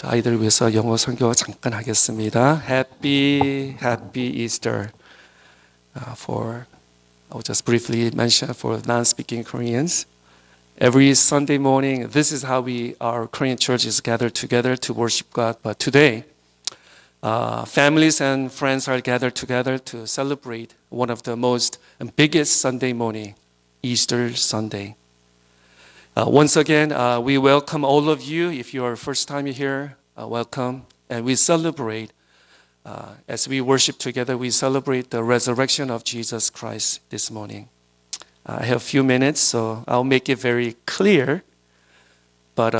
아이들 위해서 영어 설교 잠깐 하겠습니다. Happy Easter. I will just briefly mention for non-speaking Koreans. Every Sunday morning, this is how our Korean churches gather together to worship God. But today, families and friends are gathered together to celebrate one of the most and biggest Sunday morning, Easter Sunday. Once again, we welcome all of you. If you are first time here, welcome. And we celebrate, as we worship together, we celebrate the resurrection of Jesus Christ this morning. I have a few minutes, so I'll make it very clear, but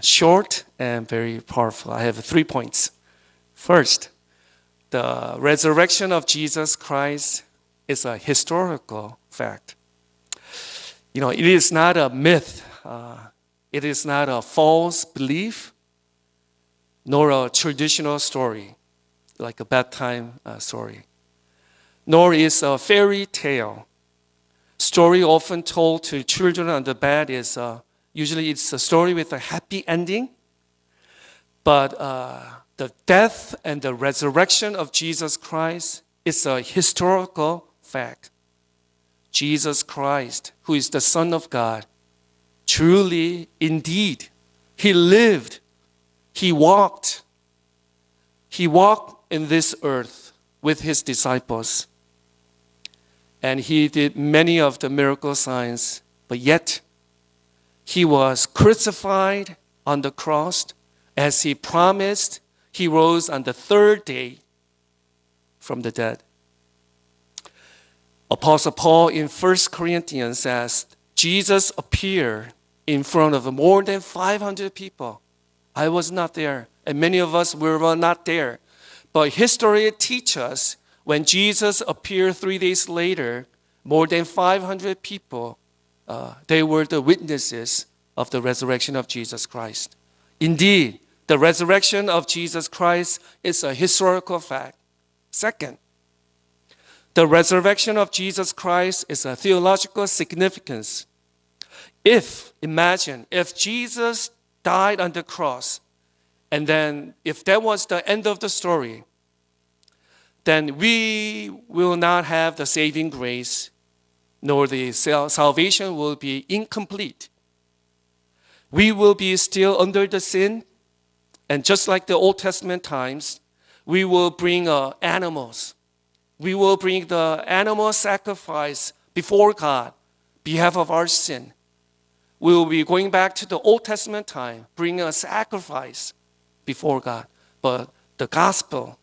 short and very powerful. I have 3 points. First, the resurrection of Jesus Christ is a historical fact. It is not a myth. It is not a false belief, nor a traditional story, like a bedtime story. Nor is a fairy tale. Story often told to children on the bed is usually it's a story with a happy ending. But the death and the resurrection of Jesus Christ is a historical fact. Jesus Christ, who is the Son of God, truly, indeed, He lived, He walked in this earth with His disciples. And He did many of the miracle signs, but yet He was crucified on the cross. As He promised, He rose on the third day from the dead. Apostle Paul in 1 Corinthians says, Jesus appeared in front of more than 500 people. I was not there, and many of us were not there. But history teaches us when Jesus appeared 3 days later, more than 500 people, they were the witnesses of the resurrection of Jesus Christ. Indeed, the resurrection of Jesus Christ is a historical fact. Second, the resurrection of Jesus Christ is a theological significance. Imagine if Jesus died on the cross, and then if that was the end of the story, then we will not have the saving grace, nor the salvation will be incomplete. We will be still under the sin, and just like the Old Testament times, we will bring animals. We will bring the animal sacrifice before God, behalf of our sin. We will be going back to the Old Testament time, bringing a sacrifice before God. But the gospel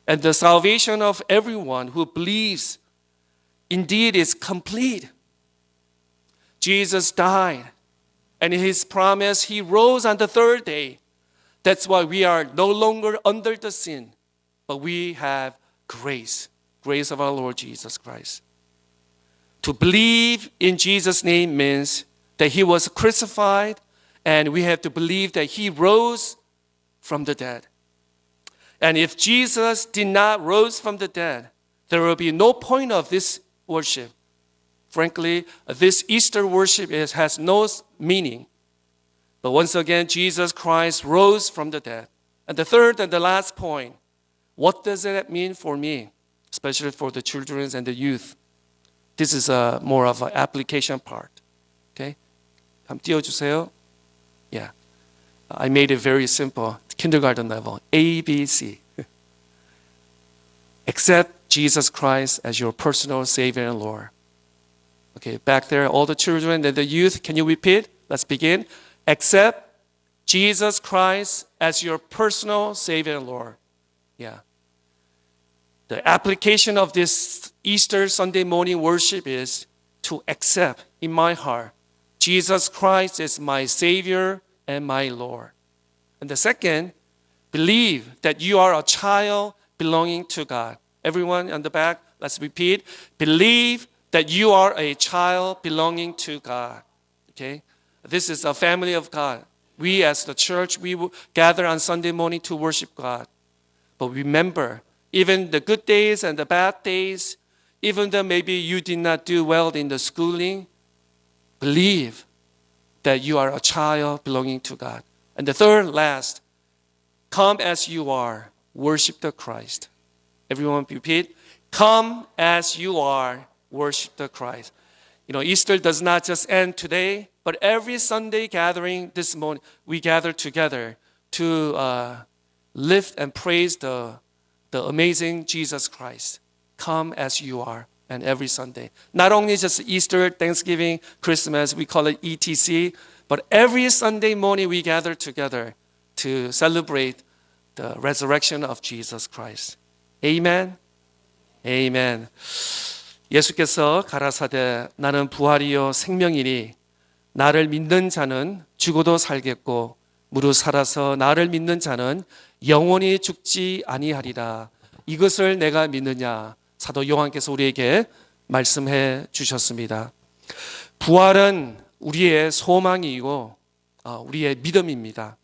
and the salvation of everyone who believes indeed is complete. Jesus died, and in His promise, He rose on the third day. That's why we are no longer under the sin, but we have grace of our Lord Jesus Christ. To believe in Jesus' name means that He was crucified, and we have to believe that He rose from the dead. And if Jesus did not rise from the dead, there will be no point of this worship. Frankly, this Easter worship has no meaning. But once again, Jesus Christ rose from the dead. And the third and the last point, what does that mean for me, especially for the children and the youth? This is more of an application part. Okay? 한번 띄워주세요. Yeah. I made it very simple, kindergarten level, A, B, C. Accept Jesus Christ as your personal Savior and Lord. Okay, back there, all the children and the youth, can you repeat? Let's begin. Accept Jesus Christ as your personal Savior and Lord. Yeah. The application of this Easter Sunday morning worship is to accept in my heart Jesus Christ is my Savior and my Lord. And the second, believe that you are a child belonging to God. Everyone on the back, let's repeat. Believe that you are a child belonging to God. Okay? This is a family of God. We as the church, we will gather on Sunday morning to worship God. But remember, even the good days and the bad days, even though maybe you did not do well in the schooling, believe that you are a child belonging to God. And the third, last, Come as you are, worship the Christ. Everyone repeat. Come as you are, worship the Christ. You know, Easter does not just end today, but every Sunday gathering this morning, we gather together to lift and praise the amazing Jesus Christ. Come as you are, and every Sunday. Not only just Easter, Thanksgiving, Christmas, we call it ETC, but every Sunday morning we gather together to celebrate the resurrection of Jesus Christ. Amen. Amen. 예수께서 가라사대 나는 부활이요 생명이니 나를 믿는 자는 죽어도 살겠고 무릇 살아서 나를 믿는 자는 영원히 죽지 아니하리라. 이것을 내가 믿느냐? 사도 요한께서 우리에게 말씀해 주셨습니다. 부활은 우리의 소망이고 우리의 믿음입니다.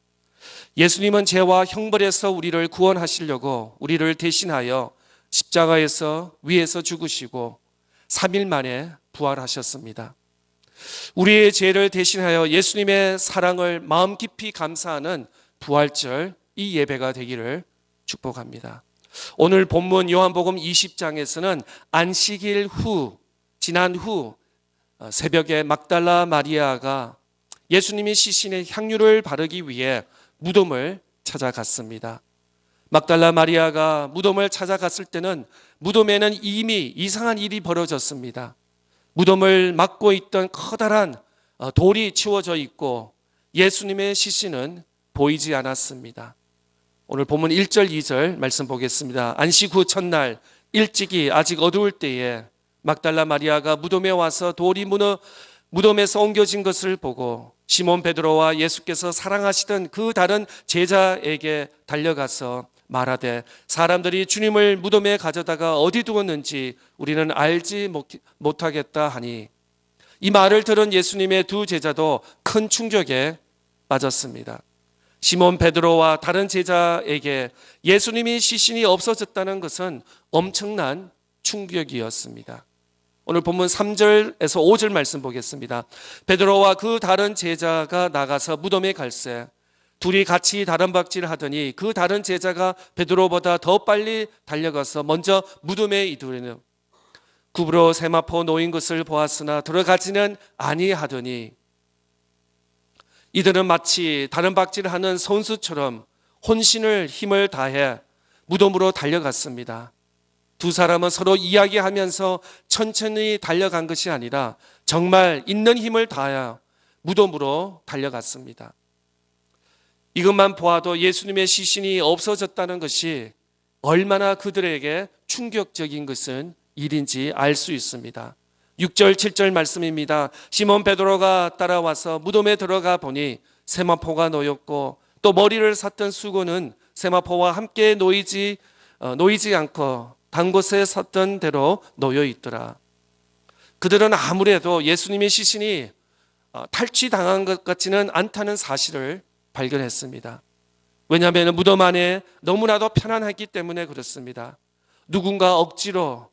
예수님은 죄와 형벌에서 우리를 구원하시려고 우리를 대신하여 십자가에서 위에서 죽으시고 3일 만에 부활하셨습니다. 우리의 죄를 대신하여 예수님의 사랑을 마음 깊이 감사하는 부활절 이 예배가 되기를 축복합니다. 오늘 본문 요한복음 20장에서는 안식일 후 지난 후 새벽에 막달라 마리아가 예수님이 시신에 향유를 바르기 위해 무덤을 찾아갔습니다. 막달라 마리아가 무덤을 찾아갔을 때는 무덤에는 이미 이상한 일이 벌어졌습니다. 무덤을 막고 있던 커다란 돌이 치워져 있고 예수님의 시신은 보이지 않았습니다. 오늘 본문 1절 2절 말씀 보겠습니다. 안식 후 첫날 일찍이 아직 어두울 때에 막달라 마리아가 무덤에 와서 돌이 무덤에서 옮겨진 것을 보고 시몬 베드로와 예수께서 사랑하시던 그 다른 제자에게 달려가서 말하되 사람들이 주님을 무덤에 가져다가 어디 두었는지 우리는 알지 못하겠다 하니 이 말을 들은 예수님의 두 제자도 큰 충격에 빠졌습니다. 시몬 베드로와 다른 제자에게 예수님이 시신이 없어졌다는 것은 엄청난 충격이었습니다. 오늘 본문 3절에서 5절 말씀 보겠습니다. 베드로와 그 다른 제자가 나가서 무덤에 갈새 둘이 같이 다름박질 하더니 그 다른 제자가 베드로보다 더 빨리 달려가서 먼저 무덤에 이르러 굽으로 세마포 놓인 것을 보았으나 들어가지는 아니하더니 이들은 마치 다름박질하는 선수처럼 혼신을 힘을 다해 무덤으로 달려갔습니다. 두 사람은 서로 이야기하면서 천천히 달려간 것이 아니라 정말 있는 힘을 다하여 무덤으로 달려갔습니다. 이것만 보아도 예수님의 시신이 없어졌다는 것이 얼마나 그들에게 충격적인 것은 일인지 알 수 있습니다. 6절 7절 말씀입니다. 시몬 베드로가 따라와서 무덤에 들어가 보니 세마포가 놓였고 또 머리를 샀던 수건은 세마포와 함께 놓이지 않고 단 곳에 섰던 대로 놓여 있더라. 그들은 아무래도 예수님의 시신이 탈취당한 것 같지는 않다는 사실을 발견했습니다. 왜냐하면 무덤 안에 너무나도 편안했기 때문에 그렇습니다. 누군가 억지로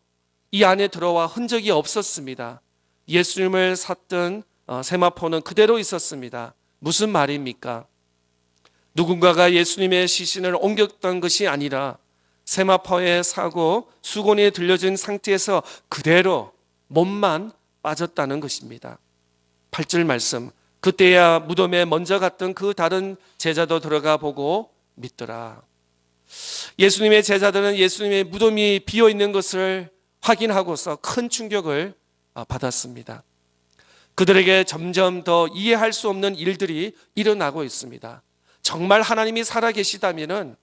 이 안에 들어와 흔적이 없었습니다. 예수님을 샀던 세마포는 그대로 있었습니다. 무슨 말입니까? 누군가가 예수님의 시신을 옮겼던 것이 아니라 세마포에 사고 수건에 들려진 상태에서 그대로 몸만 빠졌다는 것입니다. 8절 말씀. 그때야 무덤에 먼저 갔던 그 다른 제자도 들어가 보고 믿더라. 예수님의 제자들은 예수님의 무덤이 비어 있는 것을 확인하고서 큰 충격을 받았습니다. 그들에게 점점 더 이해할 수 없는 일들이 일어나고 있습니다. 정말 하나님이 살아계시다면은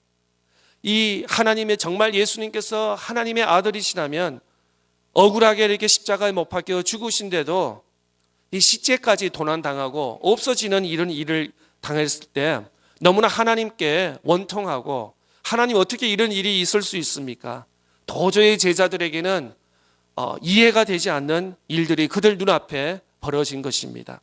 이 하나님의 정말 예수님께서 하나님의 아들이시라면 억울하게 이렇게 십자가에 못 박혀 죽으신데도 이 시체까지 도난당하고 없어지는 이런 일을 당했을 때 너무나 하나님께 원통하고 하나님 어떻게 이런 일이 있을 수 있습니까? 도저히 제자들에게는 이해가 되지 않는 일들이 그들 눈앞에 벌어진 것입니다.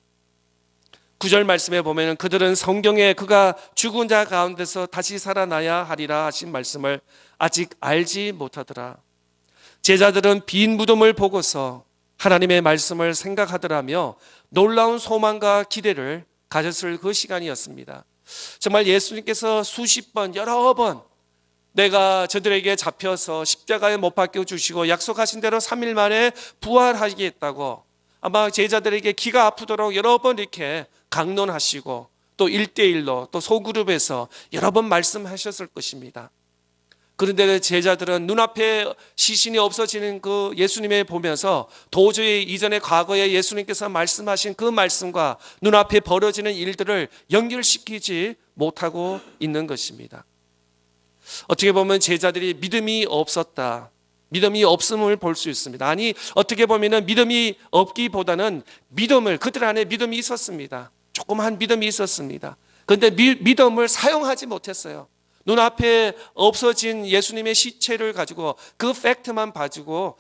9절 말씀에 보면 그들은 성경에 그가 죽은 자 가운데서 다시 살아나야 하리라 하신 말씀을 아직 알지 못하더라. 제자들은 빈 무덤을 보고서 하나님의 말씀을 생각하더라며 놀라운 소망과 기대를 가졌을 그 시간이었습니다. 정말 예수님께서 수십 번, 여러 번 내가 저들에게 잡혀서 십자가에 못 박혀 주시고 약속하신 대로 3일 만에 부활하겠다고 아마 제자들에게 기가 아프도록 여러 번 이렇게 강론하시고 또 1대1로 또 소그룹에서 여러 번 말씀하셨을 것입니다. 그런데 제자들은 눈앞에 시신이 없어지는 그 예수님을 보면서 도저히 이전에 과거에 예수님께서 말씀하신 그 말씀과 눈앞에 벌어지는 일들을 연결시키지 못하고 있는 것입니다. 어떻게 보면 제자들이 믿음이 없었다, 믿음이 없음을 볼 수 있습니다. 아니, 어떻게 보면 믿음이 없기보다는 그들 안에 믿음이 있었습니다. 조그만 믿음이 있었습니다. 그런데 믿음을 사용하지 못했어요. 눈앞에 없어진 예수님의 시체를 가지고 그 팩트만 가지고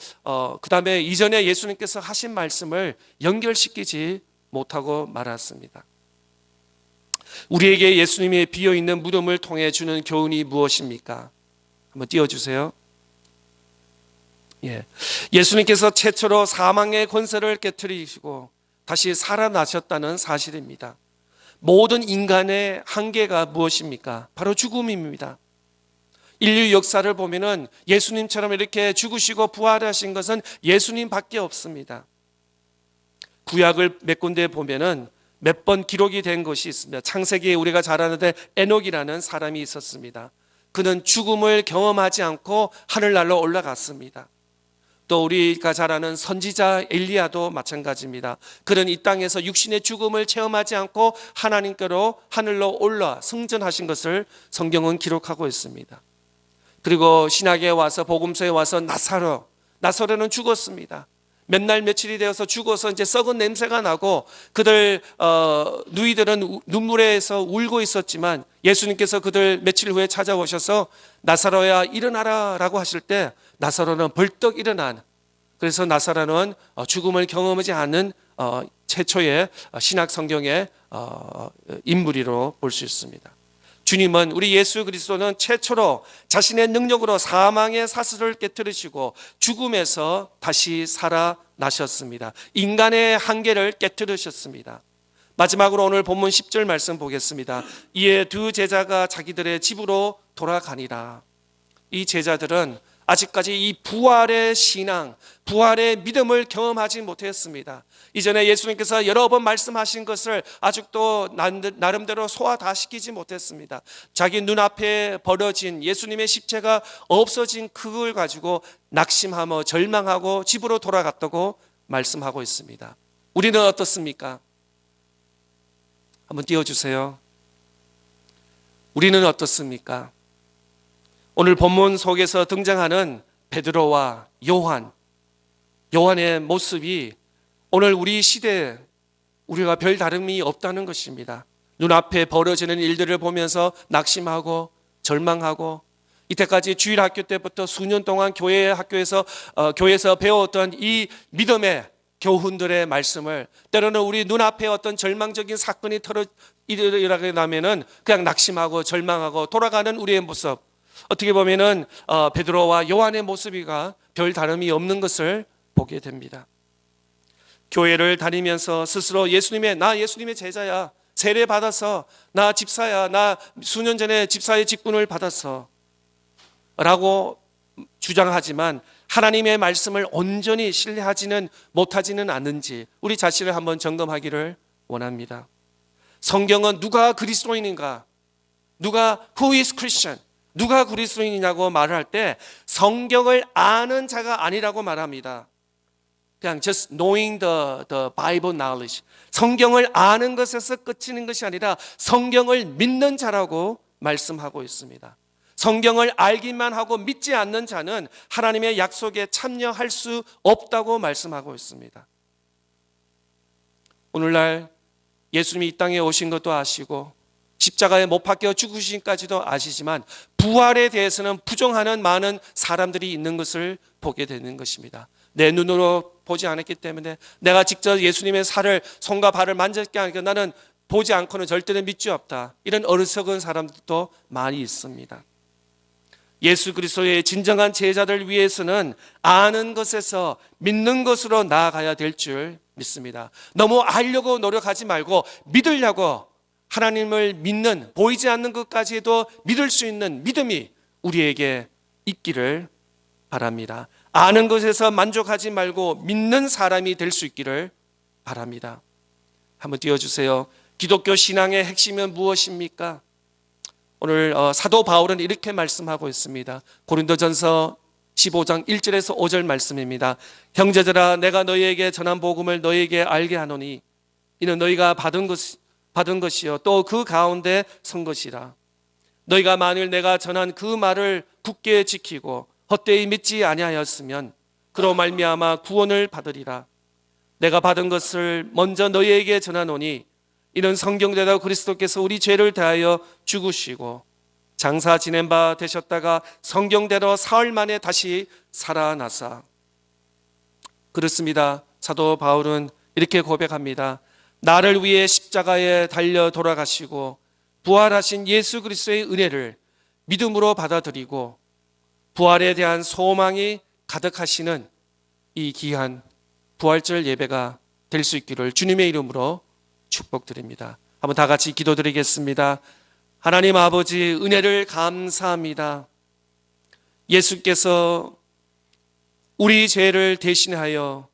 그 다음에 이전에 예수님께서 하신 말씀을 연결시키지 못하고 말았습니다. 우리에게 예수님의 비어있는 무덤을 통해 주는 교훈이 무엇입니까? 한번 띄워주세요. 예수님께서 최초로 사망의 권세를 깨뜨리시고 다시 살아나셨다는 사실입니다. 모든 인간의 한계가 무엇입니까? 바로 죽음입니다. 인류 역사를 보면은 예수님처럼 이렇게 죽으시고 부활하신 것은 예수님밖에 없습니다. 구약을 몇 군데 보면은 몇 번 기록이 된 것이 있습니다. 창세기에 우리가 잘 아는데 에녹이라는 사람이 있었습니다. 그는 죽음을 경험하지 않고 하늘날로 올라갔습니다. 또 우리가 잘 아는 선지자 엘리야도 마찬가지입니다. 그는 이 땅에서 육신의 죽음을 체험하지 않고 하나님께로 하늘로 올라 승천하신 것을 성경은 기록하고 있습니다. 그리고 신약에 와서 복음서에 와서 나사로는 죽었습니다. 몇 날 며칠이 되어서 죽어서 이제 썩은 냄새가 나고 그들 누이들은 눈물에서 울고 있었지만 예수님께서 그들 며칠 후에 찾아오셔서 나사로야 일어나라 라고 하실 때 나사로는 벌떡 일어난, 그래서 나사로는 죽음을 경험하지 않은 최초의 신약 성경의 인물이로 볼 수 있습니다. 주님은, 우리 예수 그리스도는 최초로 자신의 능력으로 사망의 사슬을 깨뜨리시고 죽음에서 다시 살아나셨습니다. 인간의 한계를 깨뜨리셨습니다. 마지막으로 오늘 본문 10절 말씀 보겠습니다. 이에 두 제자가 자기들의 집으로 돌아가니라. 이 제자들은 아직까지 이 부활의 신앙, 부활의 믿음을 경험하지 못했습니다. 이전에 예수님께서 여러 번 말씀하신 것을 아직도 나름대로 소화 다 시키지 못했습니다. 자기 눈앞에 벌어진 예수님의 십자가 없어진 그걸 가지고 낙심하며 절망하고 집으로 돌아갔다고 말씀하고 있습니다. 우리는 어떻습니까? 한번 띄워주세요. 우리는 어떻습니까? 오늘 본문 속에서 등장하는 베드로와 요한의 모습이 오늘 우리 시대에 우리가 별 다름이 없다는 것입니다. 눈앞에 벌어지는 일들을 보면서 낙심하고 절망하고, 이때까지 주일학교 때부터 수년 동안 교회에서 배웠던 이 믿음의 교훈들의 말씀을 때로는 우리 눈앞에 어떤 절망적인 사건이 일어나게 되면은 그냥 낙심하고 절망하고 돌아가는 우리의 모습, 어떻게 보면은 베드로와 요한의 모습이가 별 다름이 없는 것을 보게 됩니다. 교회를 다니면서 스스로 나 예수님의 제자야, 세례 받아서, 나 집사야, 나 수년 전에 집사의 직분을 받았어 라고 주장하지만 하나님의 말씀을 온전히 신뢰하지는 못하지는 않는지 우리 자신을 한번 점검하기를 원합니다. 성경은 누가 그리스도인인가, who is Christian, 누가 그리스도인이냐고 말할 때 성경을 아는 자가 아니라고 말합니다. 그냥 just knowing the Bible knowledge, 성경을 아는 것에서 끝이는 것이 아니라 성경을 믿는 자라고 말씀하고 있습니다. 성경을 알기만 하고 믿지 않는 자는 하나님의 약속에 참여할 수 없다고 말씀하고 있습니다. 오늘날 예수님이 이 땅에 오신 것도 아시고 십자가에 못 박혀 죽으신까지도 아시지만 부활에 대해서는 부정하는 많은 사람들이 있는 것을 보게 되는 것입니다. 내 눈으로 보지 않았기 때문에, 내가 직접 예수님의 살을 손과 발을 만졌기 하니까 나는 보지 않고는 절대로 믿지 없다, 이런 어리석은 사람들도 많이 있습니다. 예수 그리스도의 진정한 제자들 위해서는 아는 것에서 믿는 것으로 나아가야 될 줄 믿습니다. 너무 알려고 노력하지 말고 믿으려고 하나님을 믿는, 보이지 않는 것까지도 믿을 수 있는 믿음이 우리에게 있기를 바랍니다. 아는 것에서 만족하지 말고 믿는 사람이 될 수 있기를 바랍니다. 한번 띄워주세요. 기독교 신앙의 핵심은 무엇입니까? 오늘 사도 바울은 이렇게 말씀하고 있습니다. 고린도전서 15장 1절에서 5절 말씀입니다. 형제들아, 내가 너희에게 전한 복음을 너희에게 알게 하노니 이는 너희가 받은 것이요 또 그 가운데 선 것이라. 너희가 만일 내가 전한 그 말을 굳게 지키고 헛되이 믿지 아니하였으면 그로 말미암아 구원을 받으리라. 내가 받은 것을 먼저 너희에게 전하노니 이는 성경대로 그리스도께서 우리 죄를 대하여 죽으시고 장사 지낸 바 되셨다가 성경대로 사흘 만에 다시 살아나사. 그렇습니다. 사도 바울은 이렇게 고백합니다. 나를 위해 십자가에 달려 돌아가시고 부활하신 예수 그리스도의 은혜를 믿음으로 받아들이고 부활에 대한 소망이 가득하시는 이 귀한 부활절 예배가 될 수 있기를 주님의 이름으로 축복드립니다. 한번 다 같이 기도드리겠습니다. 하나님 아버지, 은혜를 감사합니다. 예수께서 우리 죄를 대신하여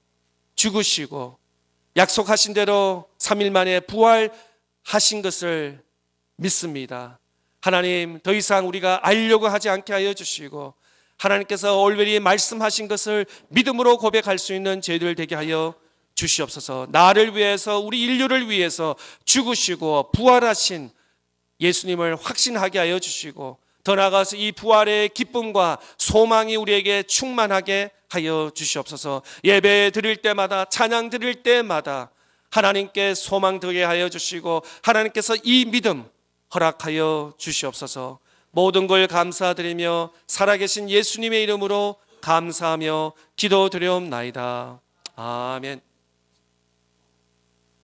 죽으시고 약속하신 대로 3일 만에 부활하신 것을 믿습니다. 하나님, 더 이상 우리가 알려고 하지 않게 하여 주시고 하나님께서 올바리 말씀하신 것을 믿음으로 고백할 수 있는 저희들 되게 하여 주시옵소서. 나를 위해서, 우리 인류를 위해서 죽으시고 부활하신 예수님을 확신하게 하여 주시고 더 나아가서 이 부활의 기쁨과 소망이 우리에게 충만하게 하여 주시옵소서. 예배 드릴 때마다, 찬양 드릴 때마다 하나님께 소망 되게 하여 주시고 하나님께서 이 믿음 허락하여 주시옵소서. 모든 걸 감사드리며 살아계신 예수님의 이름으로 감사하며 기도드려옵나이다. 아멘.